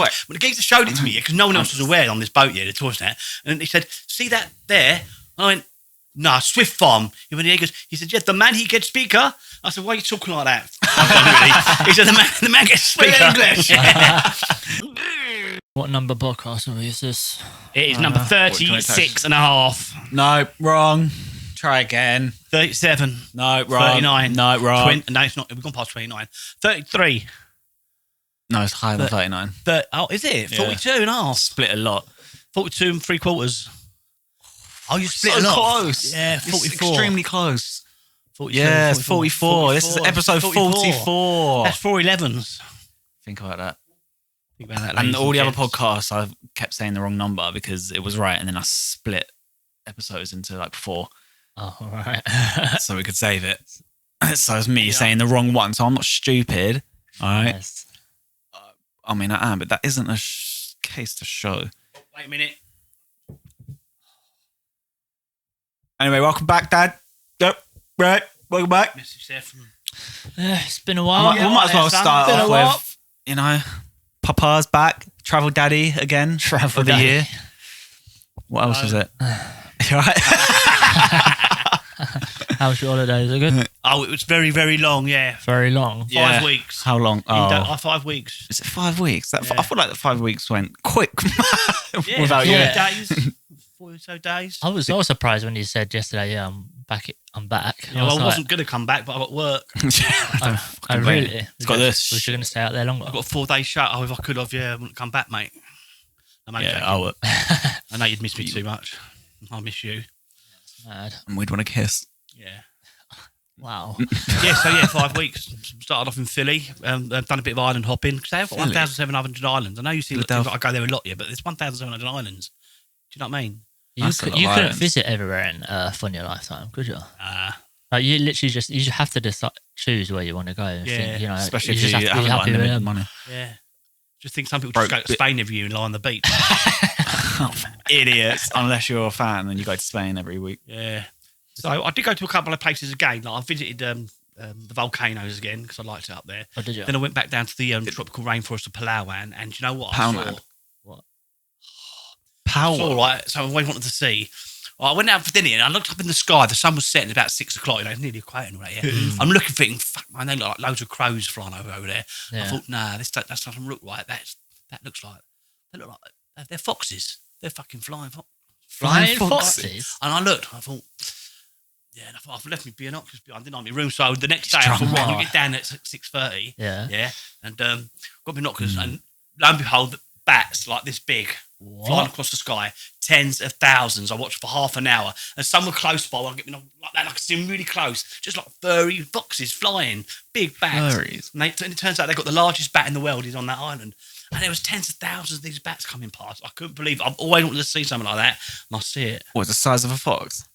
Right. When the geezer showed it to me, because no one else was aware on this boat yet, the tourist net, and he said, "See that there?" And I went, "Nah, Swift Farm." He said, "Yeah, the man he gets speaker." I said, "Why are you talking like that?" He said, "The man gets speaker." English. What number podcast is this? It is number 36 and a half. No, wrong. Try again. 37. No, wrong. 39. No, wrong. No, it's not. We've gone past 29. 33. No, it's higher than 39. Is it? Yeah. 42 and a half. Split a lot. 42 and 3/4. Oh, you split So a lot. close. Yeah, It's 44. extremely close. 42, Yeah, it's 44. This is episode 44. That's 4/11s. Think about that. Think about that. And ladies all the other gents. podcasts, I kept saying the wrong number because it was right, and then I split episodes into like 4, Oh, all right. so we could save it. So it's me saying the wrong one. So I'm not stupid. All right. Yes. I mean, I am, but that isn't a case to show. Wait a minute. Anyway, welcome back, Dad. Yep. Right. Welcome back. Message there from... It's been a while. we might as well start Been a off while. with, Papa's back, Travel Daddy again for the Daddy. year. What else was it? You all right? How was your holidays? Are good? Oh, it was very, very long, yeah. Very long. 5 weeks. How long? Oh. 5 weeks. Is it 5 weeks? Yeah. I feel like the 5 weeks went quick Yeah, without 4 you. days. 4 or so days. I was surprised when you said yesterday, "Yeah, I'm back." Yeah, well, I wasn't going to come back, but I got work. I really. It's got this. Was you going to stay out there longer? I got a 4-day shut. Oh, if I could have, I wouldn't come back, mate. I'm only joking. I know you'd miss me too much. I miss you. Mad. And we'd want to kiss. Yeah. Wow. 5 weeks. Started off in Philly. I've done a bit of island hopping because they have got 1,700 islands. I know you see, I go there a lot, but there's 1,700 islands. Do you know what I mean? You couldn't visit everywhere in Earth on your lifetime, could you? Like you literally you have to decide, choose where you want to go. And think, Especially you if just you have to be haven't got happy with unlimited them. money. Yeah. Just think some people just go to Spain every year and lie on the beach. Idiots. Unless you're a fan and you go to Spain every week. Yeah. So I did go to a couple of places again. Like I visited the volcanoes again because I liked it up there. Oh, did you? Then I went back down to the tropical rainforest of Palawan, and do you know what I saw? Palawan? What? I saw, right, so I always wanted to see. Well, I went out for dinner and I looked up in the sky. The sun was setting about 6 o'clock. It's nearly equator and all that. Yeah. I'm looking thinking, fuck man, they look like loads of crows flying over there. Yeah. I thought, nah, that doesn't look right. That looks like they're foxes. They're fucking flying foxes. And I looked. I thought, yeah. And I thought I've left my binoculars behind. I didn't have my room. So the next day, I thought, right, I'm gonna get down at 6:30. Yeah. Yeah. And got binoculars, and lo and behold, bats like this big. Flying across the sky, tens of thousands. I watched for half an hour, and some were close by. I get like that, I could see them really close, just like furry foxes flying, big bats. Furries. And it turns out they got the largest bat in the world is on that island, and there was tens of thousands of these bats coming past. I couldn't believe it. I've always wanted to see something like that, and I see it. What, the size of a fox?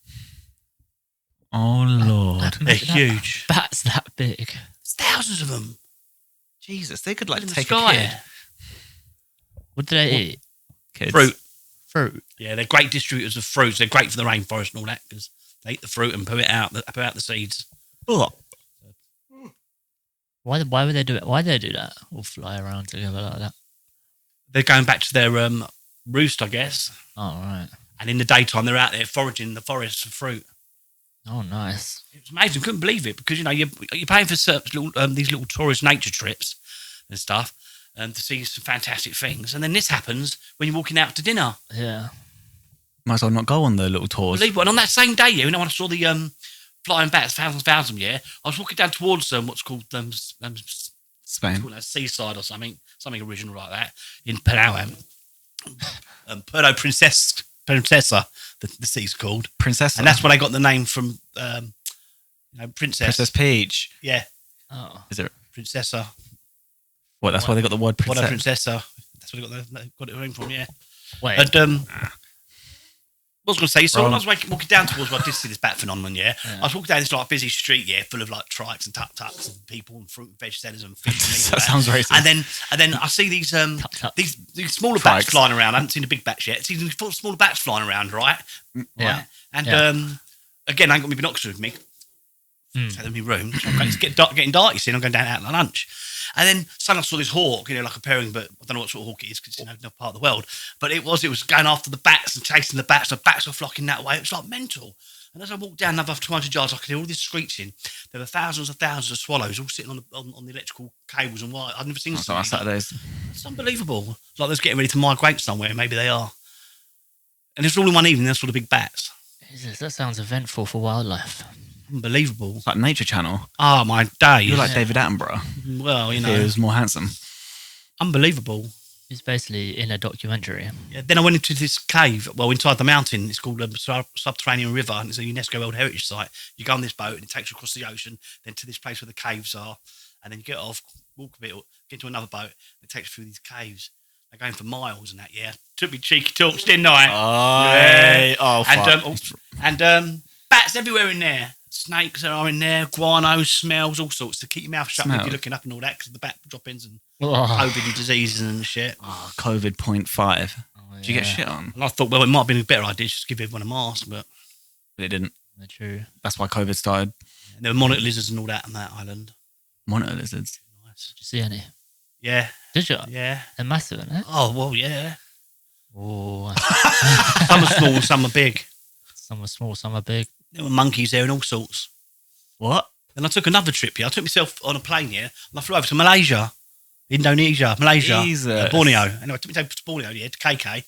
Oh Lord, They're huge. Bats that big. There's thousands of them. Jesus, they could like In the take sky. a kid. What do they eat? Kids. Fruit. Yeah, they're great distributors of fruits. They're great for the rainforest and all that because they eat the fruit and put out the seeds. Oh. Why would they do it? Why do they do that? All fly around together like that. They're going back to their roost, I guess. Oh right. And in the daytime, they're out there foraging in the forest for fruit. Oh nice. It was amazing. Couldn't believe it because you're paying for certain these little tourist nature trips and stuff to see some fantastic things. And then this happens when you're walking out to dinner. Yeah. Might as well not go on the little tours. Believe it. And on that same day, when I saw the flying bats, thousands of them, I was walking down towards what's called Spain. seaside or something original like that in Palawan. Puerto Princesa, the sea's called. Princess. And that's where they got the name from, princess. Princess Peach. Yeah, Oh. Is it? Princesa. What? That's why they got the word What a princess. Princesa. That's where they got it name from, yeah. Wait. And what was I going to say? So when I was walking down towards where I did see this bat phenomenon, I was walking down this like busy street, full of like trikes and tuk-tuks and people and fruit and veg sellers and fish and meat. That sounds racist. And then I see these Tuk-tuks. these smaller bats flying around. I haven't seen the big bats yet. I see these smaller bats flying around, right? Yeah. Right? And Yeah. again, I ain't got my binoculars with me. So in my room. So it's getting dark, you see, and I'm going down out to lunch. And then suddenly I saw this hawk, like a pairing, but I don't know what sort of hawk it is because it's not part of the world. But it was going after the bats and chasing the bats. The bats were flocking that way. It was like mental. And as I walked down another 200 yards, I could hear all this screeching. There were thousands and thousands of swallows all sitting on the electrical cables and wire. I've never seen That's like Saturdays. It's unbelievable. Like they're getting ready to migrate somewhere. Maybe they are. And it's all in one evening. That's all the big bats. Jesus, that sounds eventful for wildlife. Unbelievable. It's like Nature Channel. Oh, my days. You're like David Attenborough. Well, He was more handsome. Unbelievable. He's basically in a documentary. Yeah, then I went into this cave, inside the mountain. It's called a subterranean river, and it's a UNESCO World Heritage Site. You go on this boat, and it takes you across the ocean, then to this place where the caves are, and then you get off, walk a bit, get into another boat, and it takes you through these caves. They're going for miles and that, yeah. Took me cheeky talks, didn't I? Yeah. Oh, fuck. And bats everywhere in there. Snakes are in there, guano, smells, all sorts to keep your mouth shut when you're looking up and all that because of the bat drop-ins and COVID and diseases and shit. Oh, COVID 0.5. Did you get shit on? And I thought, it might have been a better idea just to give everyone a mask, but it didn't. True. That's why COVID started. And there were monitor lizards and all that on that island. Monitor lizards? Nice. Did you see any? Yeah. Did you? Yeah. They're massive, isn't it? Oh, well, yeah. Oh. Some are small, some are big. Some are small, some are big. There were monkeys there and all sorts. What? Then I took another trip here. I took myself on a plane here and I flew over to Malaysia, Malaysia, Borneo. Anyway, I took me to Borneo, to KK,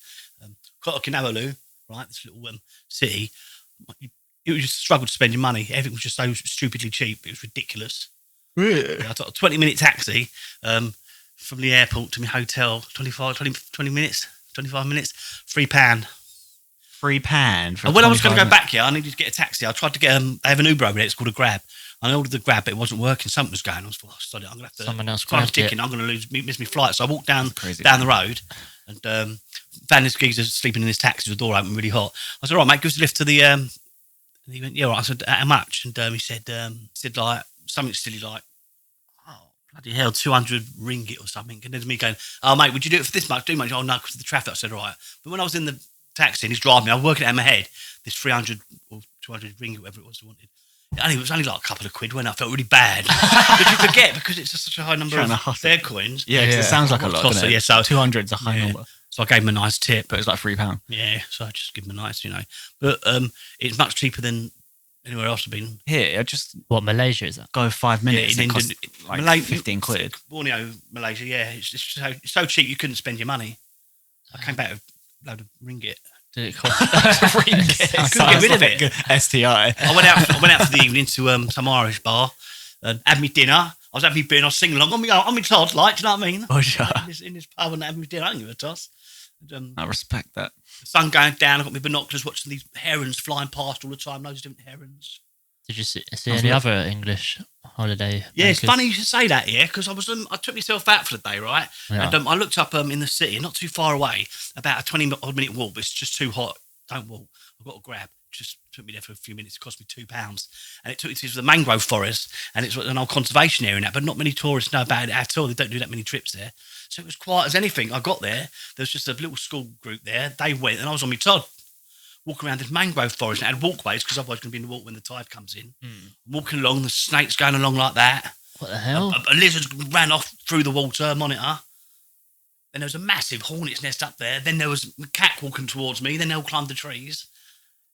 Kota Kinabalu, right, this little city. It was just a struggle to spend your money. Everything was just so stupidly cheap. It was ridiculous. Really? I took a 20-minute taxi from the airport to my hotel, 25 minutes, £3. £3 for and when I was going to go back here, I needed to get a taxi. I tried to get they have an Uber over there. It's called a Grab. I ordered the Grab, but it wasn't working. Something was going on. I was like, I'm going to have to. Someone else I'm grabbed it. I'm going to miss my flight. So I walked down Crazy, the road and found this geezer sleeping in his taxi with the door open, really hot. I said, all right, mate, give us a lift to the. And he went, yeah, all right. I said, how much? And he said like something silly like, oh, bloody hell, 200 ringgit or something. And there's me going, oh, mate, would you do it for this much? Do much? Oh, no, because of the traffic. I said, all right. But when I was in the taxi and he's driving me, I was working it out in my head, this 300 or 200 ringgit, whatever it was he wanted. It was only like a couple of quid when I felt really bad. But you forget because it's such a high number of their coins. Yeah, because it sounds like a lot. Doesn't it? Yeah, so 200's a high number. So I gave him a nice tip. But it's like £3. Yeah, so I just give him a nice, But it's much cheaper than anywhere else I've been. Here, just what Malaysia is that? Go 5 minutes. Yeah, it costs like 15 quid. Borneo, Malaysia, yeah. It's so cheap you couldn't spend your money. I came back with a load of ringgit. Did it cost ringgit? I couldn't get rid of it. STI. I went out for the evening to some Irish bar and had me dinner. I was having me beer and I was singing along on me Todd, like, do you know what I mean? Oh, sure. In this pub and having me dinner, I don't give a toss. And, I respect that. The sun going down, I've got my binoculars watching these herons flying past all the time, loads of different herons. Did you see any other English holiday? Yeah, it's funny you should say that, yeah, because I took myself out for the day, right? Yeah. And I looked up in the city, not too far away, about a 20-minute walk, but it's just too hot. Don't walk. I've got to grab. Just took me there for a few minutes. It cost me £2. And it took me to the mangrove forest, and it's an old conservation area now, but not many tourists know about it at all. They don't do that many trips there. So it was quiet as anything. I got there. There was just a little school group there. They went, and I was on my Todd. Walking around this mangrove forest and it had walkways because otherwise you're going to be in the water when the tide comes in. Walking along, the snakes going along like that. What the hell? A lizard ran off through the water, monitor. Then there was a massive hornet's nest up there. Then there was a cat walking towards me. Then they all climbed the trees.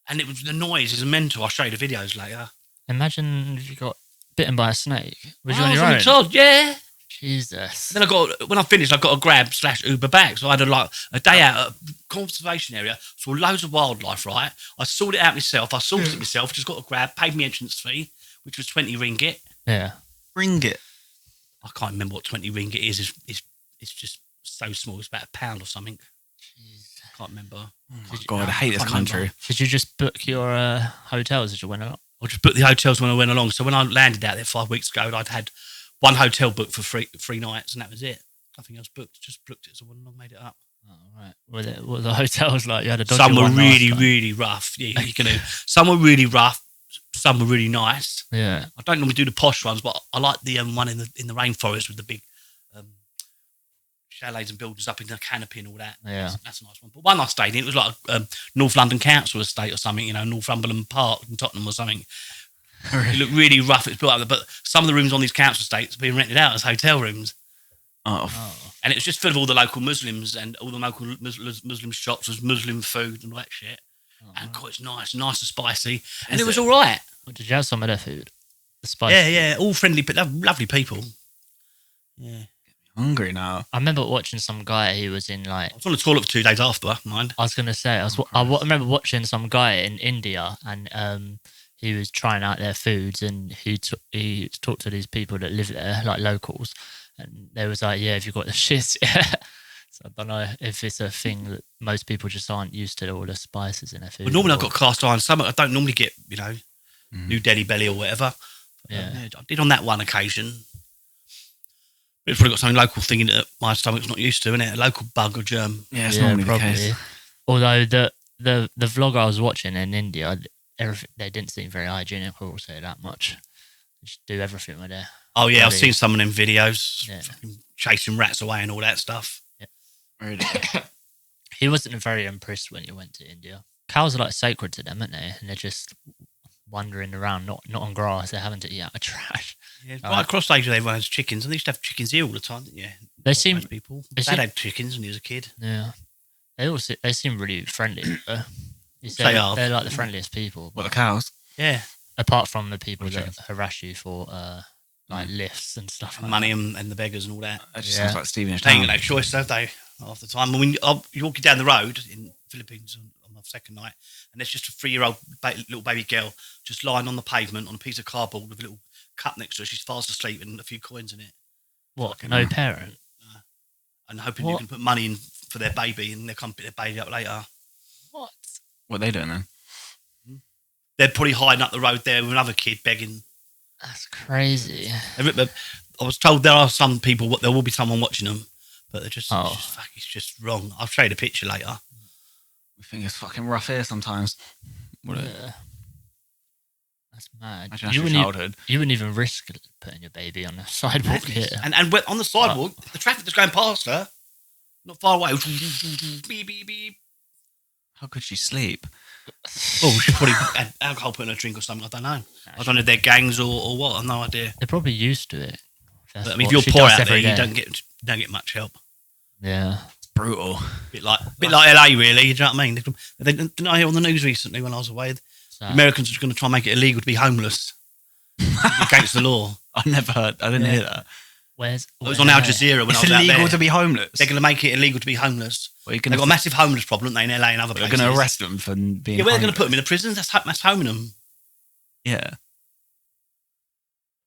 And it was the noise is mental. I'll show you the videos later. Imagine if you got bitten by a snake. Was you I on was your on own? my Todd, yeah. Jesus. Then when I finished, I got a Grab/Uber back. So I had a day out at a conservation area, saw loads of wildlife, right? I sorted it out myself. I sourced it myself, just got a Grab, paid my entrance fee, which was 20 ringgit. Yeah. Ringgit? I can't remember what 20 ringgit is. It's just so small. It's about £1 or something. Jeez. I can't remember. Oh my God, I hate this country. Did you just book your hotels as you went out? I just booked the hotels when I went along. So when I landed out there 5 weeks ago, I'd had one hotel booked for three nights, and that was it. Nothing else booked. Just booked it, so I went along, made it up. Oh, right. Were the hotels like you had a dodgy Some were one really, last time? really rough. Yeah, you can do. Some were really rough. Some were really nice. Yeah. I don't normally do the posh ones, but I like the one in the rainforest with the big chalets and buildings up in the canopy and all that. Yeah. That's a nice one. But one I stayed in, it was like North London Council estate or something, Northumberland Park in Tottenham or something. It looked really rough. It's built up, but some of the rooms on these council estates are being rented out as hotel rooms. And it was just full of all the local Muslims, and all the local Muslim shops was Muslim food and all that shit. And God, it's nice and spicy. And it was all right. Did you have some of their food? The spice. Yeah. All friendly, but lovely people. Yeah. Hungry now. I remember watching some guy who was in like. I was on the toilet for 2 days after, mind. I was going to say, I remember watching some guy in India, and he was trying out their foods, and he talked to these people that live there, like locals, and they was like, yeah, if you've got the shit. So I don't know if it's a thing that most people just aren't used to all the spices in their food. But normally I've got cast iron stomach. I don't normally get, New Delhi belly or whatever. Yeah. I did on that one occasion. But it's probably got something local thing in it that my stomach's not used to, isn't it? A local bug or germ. Yeah, it's normally the case. Although the vlog I was watching in India, they didn't seem very hygienic, I will say that much. They just do everything with their Oh, yeah, body. I've seen some of them videos. Yeah. Fucking chasing rats away and all that stuff. Really? He wasn't very impressed when he went to India. Cows are like sacred to them, aren't they? And they're just wandering around, not on grass. They're having to eat out of trash. Yeah, right across Asia, everyone has chickens, and they used to have chickens here all the time, didn't you? They seem Most people. Dad had chickens when he was a kid. Yeah, they seem really friendly. They are. They're like the friendliest people. What, the cows? Yeah, Apart from the people that harass you for like lifts and stuff like money and the beggars and all that. That just Yeah. sounds like Stevenage They ain't Town. got no choice, have they? Half the time. When you're walking down the road in Philippines on my second night, and there's just a 3-year-old little baby girl just lying on the pavement on a piece of cardboard with a little cup next to her. She's fast asleep and a few coins in it. What? No parent? And hoping you can put money in for their baby and they'll come pick their baby up later. What? What are they doing then? They're probably hiding up the road there with another kid begging. That's crazy. I was told there are some people, there will be someone watching them, but they're just, it's just wrong. I'll show you the picture later. We think it's fucking rough here sometimes. Yeah. That's mad. Imagine that's your childhood. You wouldn't even risk putting your baby on the sidewalk here. And on the sidewalk, the traffic that's going past her, not far away, beep, beep, beep. How could she sleep? Oh, she probably had alcohol put in her drink or something. I don't know. I don't know if they're gangs or what. I've no idea. They're probably used to it. But, I mean, if you're poor out there, you don't get much help. Yeah. Brutal. Bit like LA, really. You know what I mean? Didn't I hear on the news recently when I was away? The Americans are going to try and make it illegal to be homeless against the law. I didn't hear that. It was on Al Jazeera when I was out there. It's illegal to be homeless. They're going to make it illegal to be homeless. Well, They've got a massive homeless problem, in LA and other They're places. going to arrest them for being Yeah, where they're going homeless. to put them in a prison? That's homing them. Yeah.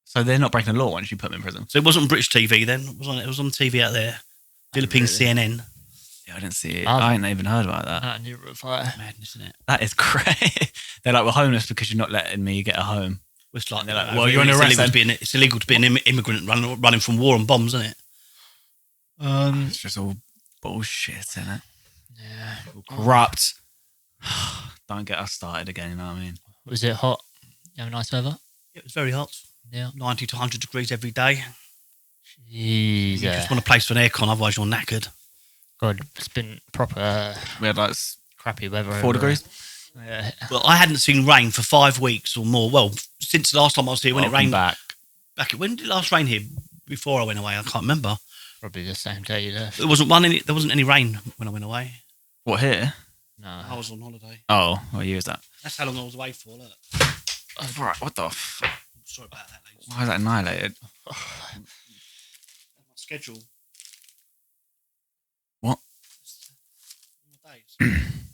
So they're not breaking the law once you put them in prison. So it wasn't on British TV then. It was on TV out there. Philippines really? CNN. Yeah, I didn't see it. I ain't even heard about that. Madness, isn't it? That is great. They're like, we're homeless because you're not letting me get a home. It's like, they're like, well, you're under arrest. It's illegal to be an immigrant running from war and bombs, isn't it? It's just all bullshit, isn't it? Yeah. Corrupt. Don't get us started again, you know what I mean? Was it hot? You have nice weather? It was very hot. Yeah. 90 to 100 degrees every day. Jeez. You just want a place for an aircon, otherwise you're knackered. God, it's been proper We had like crappy weather. 4 degrees. Yeah. Well, I hadn't seen rain for 5 weeks or more. Well, since the last time I was here, when it rained back. When did it last rain here? Before I went away, I can't remember. Probably the same day you left. There wasn't any rain when I went away. What, here? No. I was on holiday. Oh, what year is that? That's how long I was away for. Look. Right, what the fuck? Sorry about that, ladies. Why is that annihilated? My schedule. What? My days.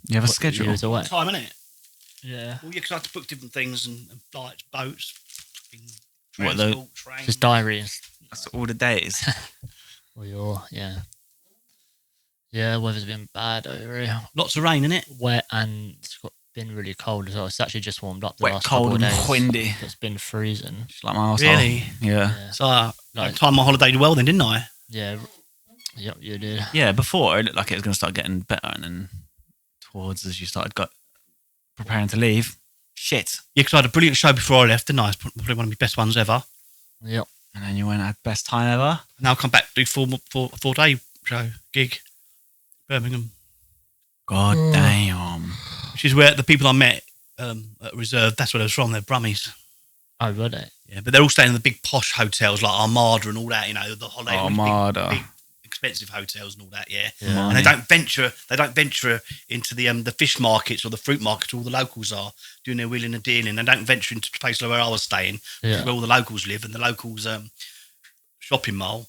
You have a schedule? You was away. Time, innit? Yeah. Well, yeah, because I had to book different things and flights, boats, fucking What, transport, trains. Just diaries. That's all the days. Well, yeah, weather's been bad over here. Lots of rain, innit? Wet, and it's been really cold as well. It's actually just warmed up the Wet, last cold couple of and days. windy. It's been freezing. Just like my arsehole. Really? Yeah. So I timed my holiday well then, didn't I? Yeah. Yep, you did. Yeah, before it looked like it was going to start getting better, and then towards as you started preparing to leave, shit. Yeah, because I had a brilliant show before I left, didn't I? It's probably one of my best ones ever. Yep. And then you went and had best time ever. Now I'll come back to do four-day show gig, Birmingham, God damn. which is where the people I met at Reserve. That's where they was from. They're Brummies. Oh, were they? Yeah, but they're all staying in the big posh hotels like Armada and all that. You know, the holiday Armada. big expensive hotels and all that. Yeah, Yeah. and they don't venture into the fish markets or the fruit markets. All the locals are doing their wheeling and dealing. They don't venture into the place where I was staying, Yeah. where all the locals live, and the locals shopping mall.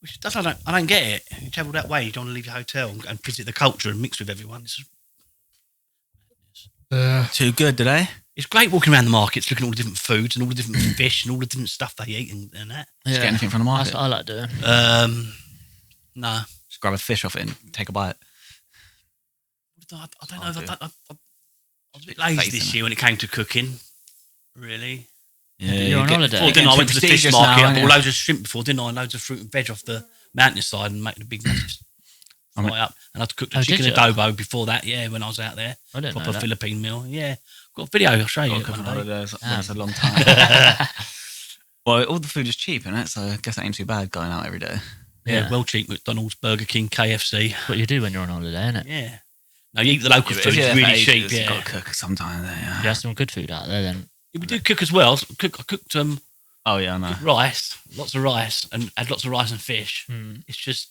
Which I don't get it. You travel that way, you don't want to leave your hotel and visit the culture and mix with everyone. Too good, did they? It's great walking around the markets, looking at all the different foods and all the different fish and all the different stuff they eat and that. Just get anything from the That's market. what I like doing. No, Just grab a fish off it and take a bite. I don't know. I'll do. I was a bit lazy Faith this in year when it came to cooking. Really. Yeah, You're on holiday. Before, didn't I? I went to the fish prestigious market. now, I bought yeah. loads of shrimp before, didn't I? Loads of fruit and veg off the mountainside and make the big massive fry up. And I cooked a Oh, chicken did you? adobo before that. Yeah, when I was out there, I didn't know proper that. Philippine meal. Yeah, got a video. I'll show you. Got it to cook on one day. holidays. That's a long time. Well, all the food is cheap, isn't it? So I guess that ain't too bad going out every day. Yeah, Yeah. well cheap. McDonald's, Burger King, KFC. What you do when you're on holiday, innit? Yeah. No, you eat the local food. It's really cheap. You've Yeah. got to cook sometimes. Yeah. You have some good food out there then. Yeah, we do cook as well. I cooked Oh yeah, I know. rice, lots of rice, and had lots of rice and fish. Mm. It's just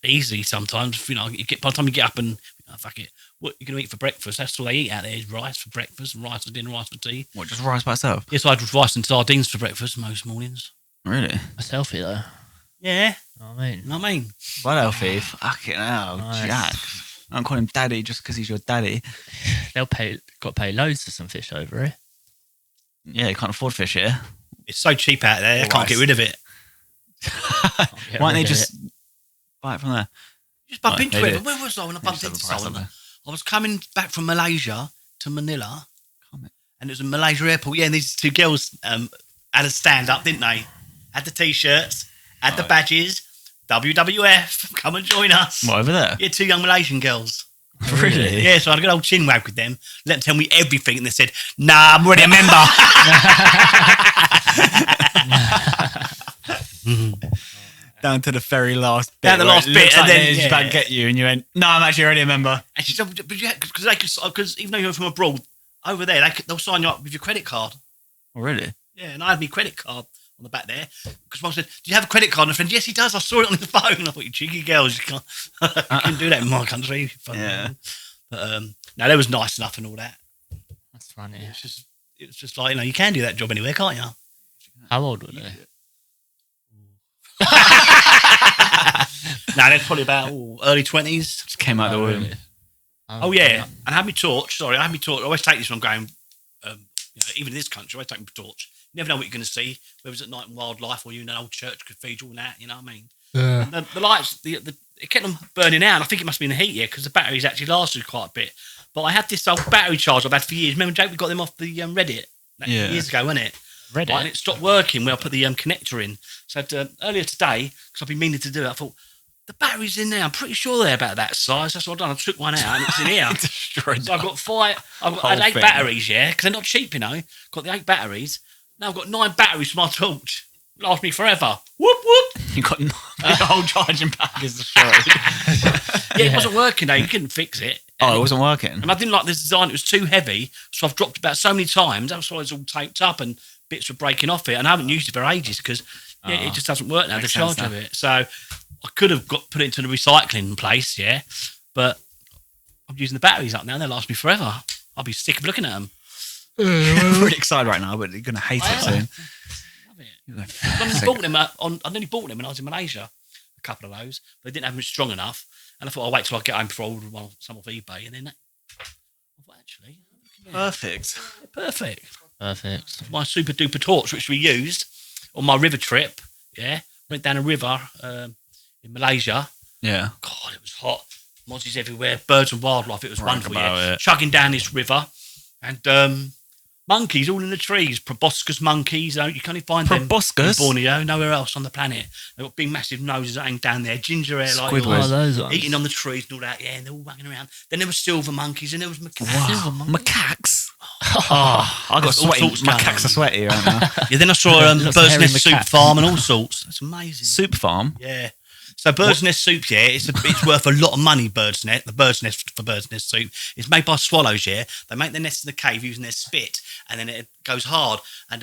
easy sometimes. You know, by the time you get up and fuck it, what you're gonna eat for breakfast? That's all they eat out there is rice for breakfast, and rice for dinner, rice for tea. What, just rice by itself? Yes, I had rice and sardines for breakfast most mornings. Really? That's healthy though. Yeah, You know what I mean? you know what I mean. What healthy? Fucking hell, Nice. Jack. I don't call him daddy just because he's your daddy. Got to pay loads for some fish over here. Yeah, you can't afford fish here. It's so cheap out there. I can't Rice. get rid of it. Get Why don't they rid of just buy it from there? Just bump Right, into maybe. it. Where was I when I Maybe bumped just into have a price someone? up I was coming back from Malaysia to Manila, Come on. and it was in Malaysia airport. Yeah, and these two girls had a stand up, didn't they? Had the t-shirts, had the Right. badges. WWF, come and join us. What, over there? Yeah, two young Malaysian girls. Really? Yeah, so I had a good old chin wag with them. Let them tell me everything, and they said, "Nah, I'm already a member." Down to the very last bit. Down the where last it bit, looks and like then, they're just about to yeah. get you, and you went, "No, I'm actually already a member." And she said, because even though you're from abroad, over there they'll sign you up with your credit card. Oh, really? Yeah, and I had my credit card on the back there because mum said, "Do you have a credit card?" And a friend, "Yes, he does. I saw it on his phone." I thought, "You cheeky girls, you can't, you can do that in my country." Yeah. But no, that was nice enough and all that. That's funny. It's just like, you can do that job anywhere, can't you? How old were they? No, they're probably about early 20s. Just came out the womb. really? Oh yeah, and I had my torch. Sorry, I had my torch. I always take this when I'm going. Even in this country, I always take my torch. You never know what you're going to see, whether it's at night in wildlife or you in an old church cathedral and that. You know what I mean? Yeah. And the lights, it kept them burning out. And I think it must have been the heat, because the batteries actually lasted quite a bit. But I had this old battery charger I've had for years. Remember, Jake, we got them off the Reddit years ago, wasn't it? Reddit? Right, and it stopped working when I put the connector in. So earlier today, because I've been meaning to do it, I thought, the battery's in there. I'm pretty sure they're about that size. That's what I've done. I took one out and it's in here. Destroyed. So I've got I had Whole 8 thing. batteries, because they're not cheap, Got the 8 batteries. Now I've got 9 batteries for my torch. Last me forever. Whoop, whoop. You got the whole charging pack is destroyed. Yeah, it wasn't working, though. You couldn't fix it. Oh, it wasn't working. And I didn't like this design. It was too heavy. So I've dropped about so many times. That's why it's all taped up and bits were breaking off it. And I haven't used it for ages because it just doesn't work now, the Makes sense charge of now. it. So I could have put it into the recycling place, but I'm using the batteries up now. They'll last me forever. I'll be sick of looking at them. I'm really excited right now, but you're going to hate it soon. Love it. You're gonna- I nearly bought them I nearly bought them when I was in Malaysia, a couple of those, but they didn't have them strong enough. And I thought I'll wait till I get home before I order some off eBay. And then I thought, actually, Perfect. perfect. Perfect. My super duper torch, which we used on my river trip. Went down a river in Malaysia. Yeah. God, it was hot. Mozzies everywhere, birds and wildlife. It was Right wonderful. about it. Chugging down this river, and monkeys all in the trees. Proboscis monkeys. You can't even find them Proboscis? in Borneo. Nowhere else on the planet. They've got big, massive noses that hang down there. Ginger hair like Squidward. yours. Oh, those ones. Eating on the trees and all that. Yeah, and they're all running around. Then there were silver monkeys and there was macaques. Wow. Macaques. Oh, I got There's all sweaty. sorts going Macaques on. are sweaty right now. Yeah, then I saw Lots of Bird's hairy Nest Soup macaques. Farm and all sorts. That's amazing. Soup farm. Yeah. So Bird's Nest Soup, it's worth a lot of money, Bird's Nest. The Bird's Nest for Bird's Nest Soup. It's made by swallows, They make their nest in the cave using their spit, and then it goes hard. And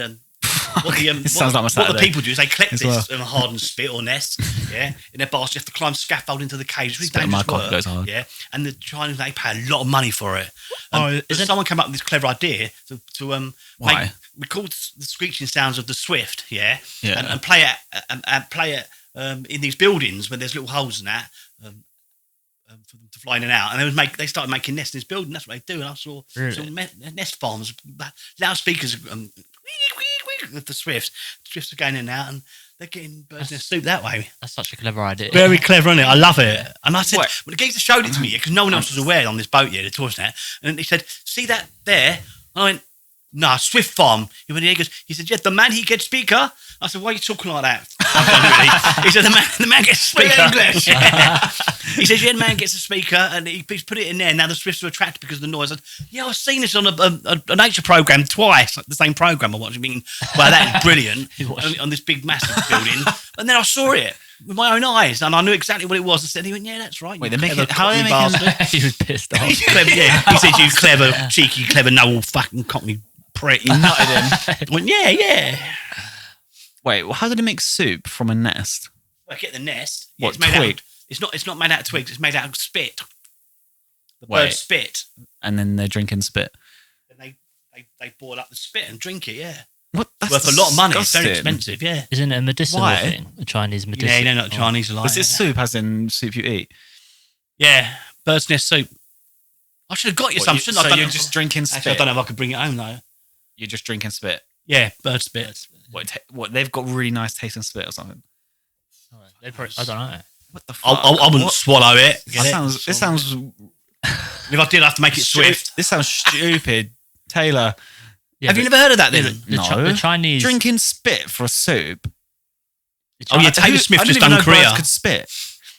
It sounds like my what the Saturday people do is they collect as this well. hardened spit or nest, in their basket. You have to climb scaffold into the cage. It's really Spit in my dangerous cock work, goes hard. yeah. And the Chinese, they pay a lot of money for it. Oh, But someone came up with this clever idea to Why? record the screeching sounds of the Swift, Yeah. and play it and play it in these buildings where there's little holes in that. For them to fly in and out, and they started making nests in this building. That's what they do. And I saw Really? some nest farms, loudspeakers with the Swifts. Swifts are going in and out, and they're getting birds nest soup that way. That's such a clever idea. Very clever, isn't it? I love it. And I said, What? when the geezer showed it to me, because no one else was aware on this boat yet, the tourist net, and he said, "See that there?" I went, "No, Swift Farm." He went, he said, "Yeah, the man he gets speaker." I said, "Why are you talking like that?" He said, "The man gets a speaker." English. He says, "Yeah, the man gets a speaker," and he's put it in there. Now the Swifts are attracted because of the noise. I said, "Yeah, I've seen this on a nature program twice, like the same program I watched." I mean, well, that is brilliant on this big, massive building. And then I saw it with my own eyes, and I knew exactly what it was. I said, "He went, yeah, that's right." Wait, you they're making clever how are they Cockney making? bastard." He was pissed off. He's clever, yeah. He said, "You clever, cheeky, clever, no fucking Cockney prick." He nutted him. I went, yeah. Wait, well, how did it make soup from a nest? I get the nest. What, it's made twig? out. It's not made out of twigs. It's made out of spit. The Wait. bird spit, And then they're drinking spit. and they boil up the spit and drink it. Yeah, What? That's worth a lot of money. It's very disgusting. expensive. Yeah. Isn't it a medicinal Why? thing? A Chinese Yeah, medicinal. you know, not Chinese are like Was this that. soup as in soup you eat? Yeah, bird's nest soup. I should have got you What, some, you- shouldn't I? so I don't you're know- just drinking Actually, I spit? don't know if I could bring it home though. You're just drinking spit. Yeah, bird spit. What? They've got really nice tasting spit or something. They probably, I don't know. What the fuck? I wouldn't What? swallow it. Get That it? sounds. This sounds. If I did, I have to make it swift. This sounds stupid, Taylor. Yeah, Have you but- never heard of that yeah, then? the Chinese Drinking spit for a soup. Oh yeah, Taylor Swift I just didn't even done know Korea. birds could spit.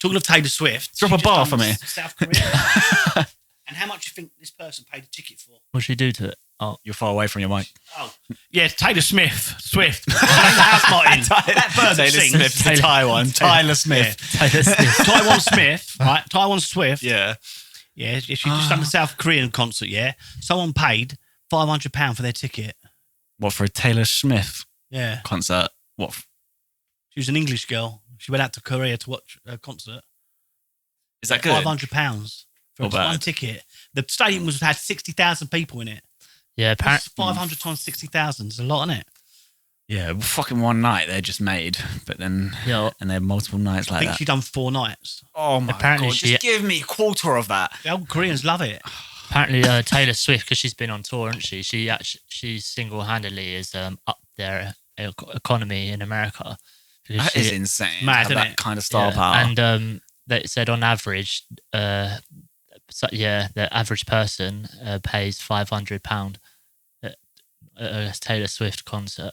Talking of Taylor Swift, Drop she a just bar done for me. South Korea. And how much do you think this person paid a ticket for? What should you do to it? Oh, You're far away from your mic. Oh, yeah, Taylor Swift. the house Martin. That bird that Taylor sings. Smith, Taylor- Taiwan. Tyler Smith. Taylor Swift. Taiwan Smith, right? Taiwan Swift. Yeah. Yeah, she just done the South Korean concert. Yeah, someone paid £500 for their ticket. What, for a Taylor Smith Yeah, concert? What? she was an English girl. She went out to Korea to watch a concert. Is that good? £500 for Not one bad. ticket. The stadium had 60,000 people in it. Yeah, That's apparently. 500 times 60,000 is a lot, isn't it? Yeah, well, fucking one night they're just made, but then Yeah, and they're multiple nights I like think that. she done 4 nights. Oh my Apparently god! she- Just give me a quarter of that. The old Koreans love it. apparently Taylor Swift, because she's been on tour, hasn't she? She single-handedly is up their economy in America. Because That she- is insane. Mad, to have isn't that it? kind of star yeah, power. And they said on average, the average person pays £500 at a Taylor Swift concert.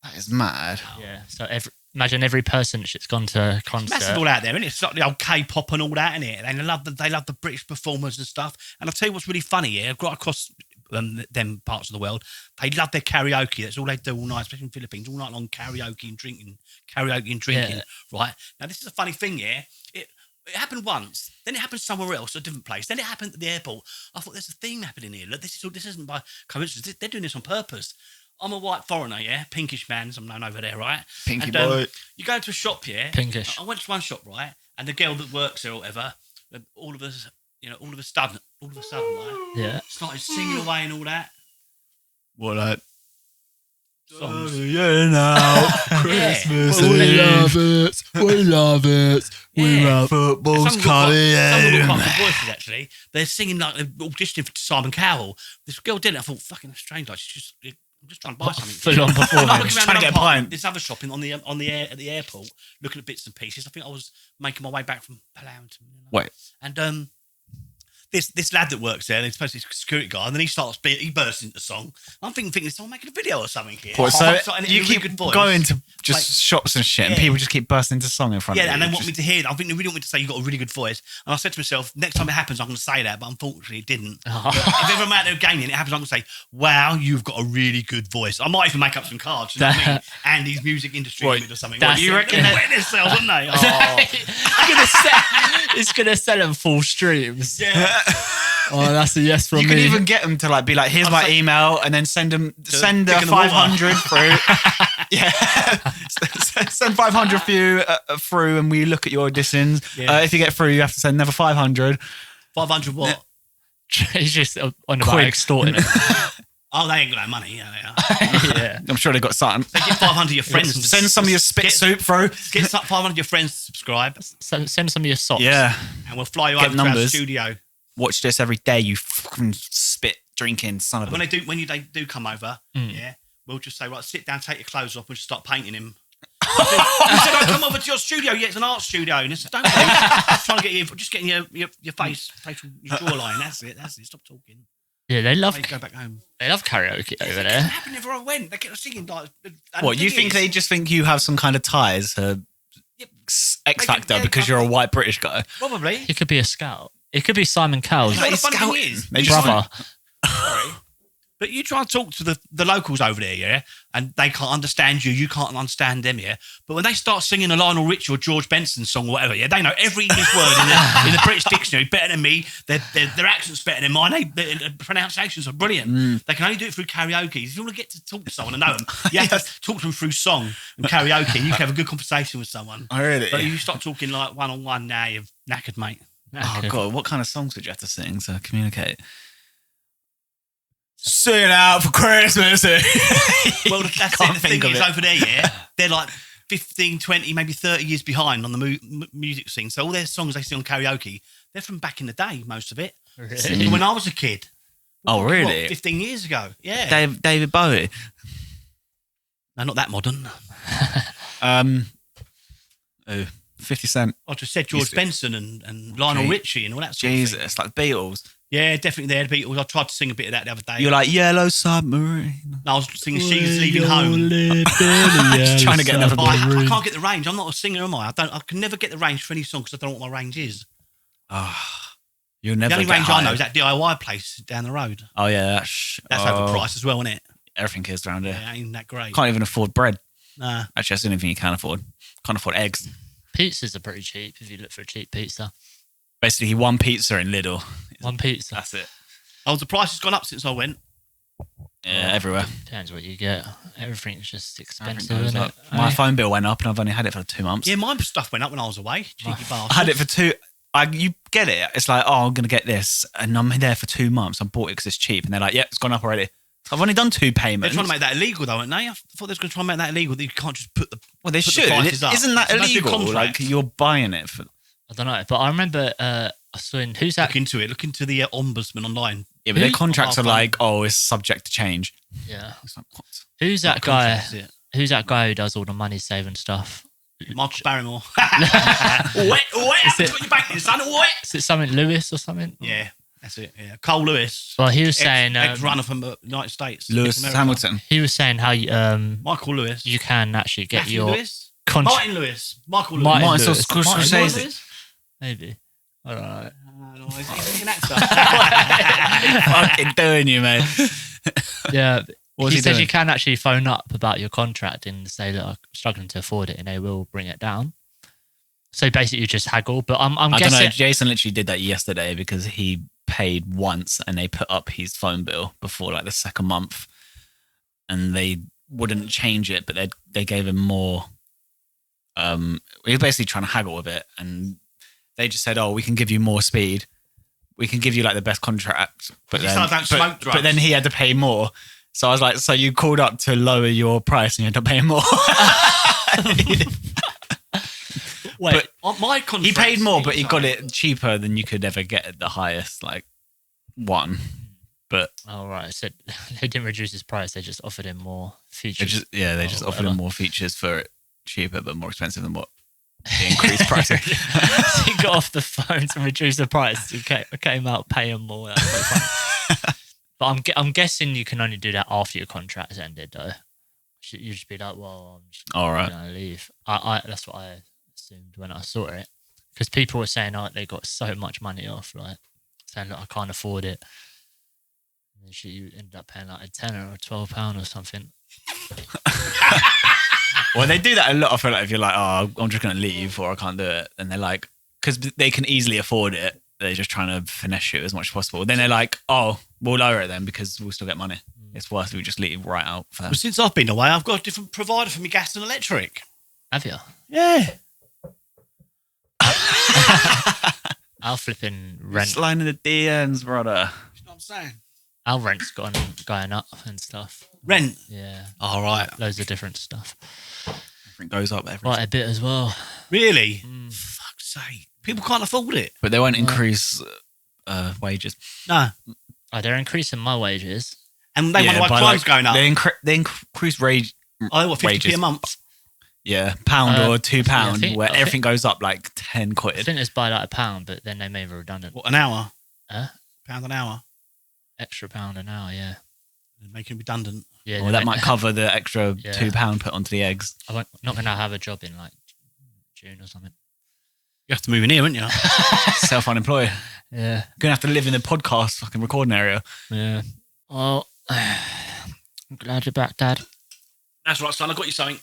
that is mad. Yeah, so imagine every person that's gone to a Massive concert. all out there, isn't it? It's like the old K-pop and all that, isn't it? And they love the British performers and stuff. And I'll tell you what's really funny here, right across them parts of the world, they love their karaoke. That's all they do all night, especially in the Philippines, all night long karaoke and drinking, Yeah. right? Now, this is a funny thing here. It happened once, then it happened somewhere else, a different place, then it happened at the airport. I thought, there's a theme happening here. Look, this isn't by coincidence. They're doing this on purpose. I'm a white foreigner, yeah? Pinkish man, as I'm known over there, right? Pinky And, boy. You go into a shop, yeah? Pinkish. I went to one shop, right? And the girl that works there or whatever, all of a sudden, right? Yeah. Started singing away and all that. What like? Songs. Yeah, now Christmas we love it. We love it. Yeah. football's Some of them got quite good voices, actually. They're singing like they're auditioning for Simon Cowell. This girl did it. I thought, fucking that's strange. Like, I'm just trying to buy something. Full-on I'm performance. looking around Trying to another get a part, pint. this other shopping at the airport, looking at bits and pieces. I think I was making my way back from Palau to Wait. And this lad that works there, he's supposed to be a security guard, and then he bursts into song. I'm thinking, is someone making a video or something here? What, so And you in a keep really good voice. going to just Like, shops and shit, and yeah. people just keep bursting into song in front of you. Yeah, and they want me Just- to hear it. I think they really want me to say you've got a really good voice. And I said to myself, next time it happens, I'm going to say that, but unfortunately it didn't. But if ever I'm out there gaming, it happens, I'm going to say, wow, you've got a really good voice. I might even make up some cards, you know what I mean? Andy's music industry What, or something. that's you reckon They're that- wetting themselves, aren't they? Oh, It's gonna sell them full streams. yeah. Oh, that's a yes from You me. can even get them to like be like, here's my email, and then send a dick in the 500 through. Yeah, send 500 through, and we look at your auditions. Yeah. If you get through, you have to send another 500. 500 what? He's just on about Quid. extorting it. Oh, they ain't got that money. Yeah, they are. Yeah. I'm sure they got something. They get 500 of your friends. to Send some of your spit get- soup through. Get 500 of your friends to subscribe, So send some of your socks. Yeah, and we'll fly you Get over to our numbers. studio. watch this every day. You fucking spit drinking son of When a. they do come over, Mm. yeah, we'll just say, right, sit down, take your clothes off, and just start painting him. You said, I'll come over to your studio. Yeah, it's an art studio. And it's don't worry. Just trying to get you, just getting your face, facial, your jawline. That's it. Stop talking. Yeah, they love Go back home. karaoke over It there. happened everywhere I went. They kept singing like. and What, the you thing think is- they just think you have some kind of ties to X Factor yeah, because you're a white British guy? Probably. He could be a scout. It could be Simon Cowell's You know what the funny thing scouting. is? They You just- brother. Sorry. But you try and talk to the locals over there, yeah, and they can't understand you. You can't understand them, yeah. But when they start singing a Lionel Richie or George Benson song or whatever, yeah, they know every English word in the British dictionary better than me. Their accent's better than mine. Their pronunciations are brilliant. They can only do it through karaoke. If you want to get to talk to someone and know them, you have to talk to them through song and karaoke. And you can have a good conversation with someone. Oh, really? But you start talking like one-on-one now, you're knackered, mate. Oh god, what kind of songs would you have to sing to communicate? Sing out for Christmas. Well, that's it. Can't The think thing of is, it. over there, yeah, they're like 15, 20, maybe 30 years behind on the music scene. So all their songs they sing on karaoke, they're from back in the day, most of it. Really? From when I was a kid. Oh, What, really? 15 years ago. Yeah. David Bowie. No, not that modern. 50 Cent. I just said George Used to- Benson and Lionel Gee. Richie and all that sort of thing. Jesus, like Beatles. Yeah, definitely they're the Beatles. I tried to sing a bit of that the other day. You're like Yellow Submarine. I was singing She's Leaving Home. Just trying to get another But I can't get the range. I'm not a singer, am I? I can never get the range for any song because I don't know what my range is. You'll The never only get range I know hired. is that DIY place down the road. Oh yeah, That's overpriced as well, isn't it? Everything is around here. Yeah, ain't that great. Can't even afford bread. Nah. Actually, that's the only thing you can afford. Can't afford eggs. Pizzas are pretty cheap if you look for a cheap pizza. Basically, one pizza in Lidl. One pizza. That's it. Oh, the price has gone up since I went. Yeah, everywhere. Depends what you get. Everything's just Everything expensive, goes isn't up. it? My phone bill went up, and I've only had it for 2 months. Yeah, my stuff went up when I was away. Cheeky bastard. I had it for two. You get it. It's like, oh, I'm gonna get this, and I'm there for 2 months. I bought it because it's cheap, and they're like, yeah, it's gone up already. I've only done 2 They're payments. trying to make that illegal, though, aren't they? I thought they were going to try and make that illegal. That you can't just put the. well, they put the should. prices up. Isn't that It's not your illegal? contract. Like you're buying it for. I don't know, but I remember I saw in who's that? Look into it. Look into the ombudsman online. Yeah, but their Who- contracts are Oh, like, oh, it's subject to change. Yeah, It's like, what? who's that guy? Contracts, yeah. Who's that guy who does all the money saving stuff? Michael Barrymore. What? What? it- What you banking, son? What? Is it something Lewis or something? Yeah, that's it. Yeah, Cole Lewis. Well, he was saying Ex-runner from the United States. Lewis America. Hamilton. he was saying how Michael Lewis. you can actually get Matthew your Lewis. contract. Martin Lewis. Michael Lewis. Martin Martin Lewis. Scorsese. Martin Scorsese. Lewis? Maybe. I don't know. No, he's an actor. Fucking doing you, mate. Yeah, What's he he said doing? you can actually phone up about your contract and say that I'm struggling to afford it, and they will bring it down. So basically, you just haggle. But I'm I don't guessing know. Jason literally did that yesterday because he paid once and they put up his phone bill before like the second month, and they wouldn't change it, but they gave him more. He was basically trying to haggle with it, and they just said, "Oh, we can give you more speed. We can give you like the best contract, but You then, still don't smoke drugs. but then he had to pay more." So I was like, "So you called up to lower your price and you had to pay more?" wait. My contract. He paid more, but he got it cheaper than you could ever get at the highest like one. But Oh right, so they didn't reduce his price; they just offered him more they features. just or offered him whatever. more features for it cheaper, but more expensive than what the increased price. So he got off the phone to reduce the price. He came out paying more. That's quite funny. But I'm guessing you can only do that after your contract's ended, though. You just be like, well, I'm just All right. gonna leave. I that's what I assumed when I saw it, because people were saying, oh, they got so much money off, like saying, look, I can't afford it. And then you ended up paying like a £10 or £12 or something. Well, they do that a lot. I feel like if you're like, oh, I'm just going to leave or I can't do it, and they're like, because they can easily afford it, they're just trying to finesse you as much as possible. Then they're like, oh, we'll lower it then because we'll still get money. It's worth it. We just leave right out for them. Well, since I've been away, I've got a different provider for my gas and electric. Have you? Yeah. Our flipping rent. Slide in the DMs, brother. You know what I'm saying? Our rent's going up and stuff. Rent. Yeah, All right. loads of different stuff. Everything goes up. Quite a bit as well. Really? Fuck's sake. People can't afford it. But they won't increase wages. No. Oh, they're increasing my wages. And they wonder why by crime's going up. They increase wage. Oh, what, 50p wages. a month? Yeah, £1 or £2, I think- where I think- everything goes up like 10 I quid. think it's by like £1, but then they made it redundant. What, an hour? Huh? £1 an hour? Extra £1 an hour, yeah. They're making redundant. Yeah, Or they that went- might cover the extra Yeah. £2 put onto the eggs. I'm not going to have a job in like June or something. You have to move in here, wouldn't you? Self-unemployed. Yeah. Gonna have to live in the podcast fucking recording area. Yeah. Well, I'm glad you're back, Dad. That's right, son. I got you something.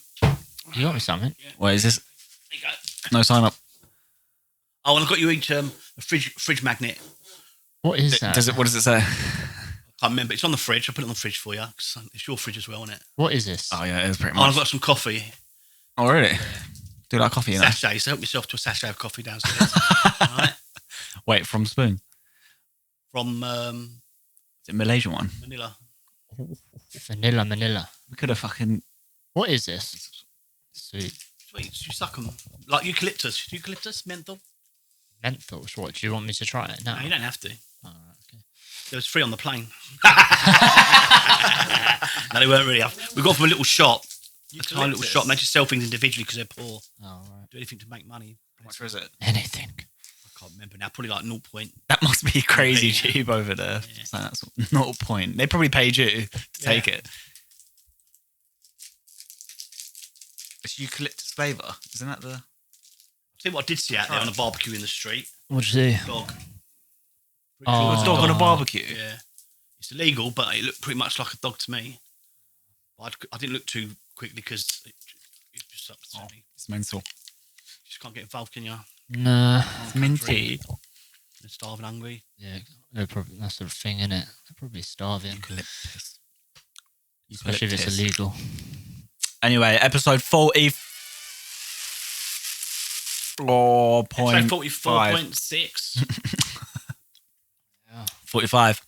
You got me something? What is this? There you go. No sign up. Oh, and I got you each a fridge magnet. What is that? What does it say? I can't remember. It's on the fridge. I put it on the fridge for you. 'Cause it's your fridge as well, isn't it? What is this? Oh yeah, it is pretty Oh, and I've much. got some coffee. Oh really? Do you like coffee? You know? Sachets. So help yourself to a sachet of coffee downstairs. All right. Wait, from Spoon. From Is it Malaysian one? Manila. Manila. We could have fucking. What is this? Sweet. Sweet. You suck them. Like eucalyptus. Eucalyptus? Menthol? Menthols. What? Do you want me to try it? No. No, you don't have to. Oh, right, okay. There was free on the plane. No, they weren't really. We got from a little shop. A tiny little shop. And they just sell things individually because they're poor. Oh, right. Do anything to make money. How much was it? Anything. I can't remember now. Probably like 0 point. That must be crazy Yeah. cheap over there. Yeah. So that's not a point. They probably paid you to take it. It's eucalyptus flavour. Isn't that the See what I did see out there on a barbecue in the street. What'd you see? Dog. Oh. a dog on a barbecue? Yeah. It's illegal, but it looked pretty much like a dog to me. But I didn't look too quickly because it just upset me. It's mental. You just can't get involved, can you? Nah. It's minty. They're starving, hungry. Yeah, that's the thing, innit? They're probably starving. Eucalyptus. Especially if it's illegal. Anyway, episode 40. So 4.5. 44.6. 45.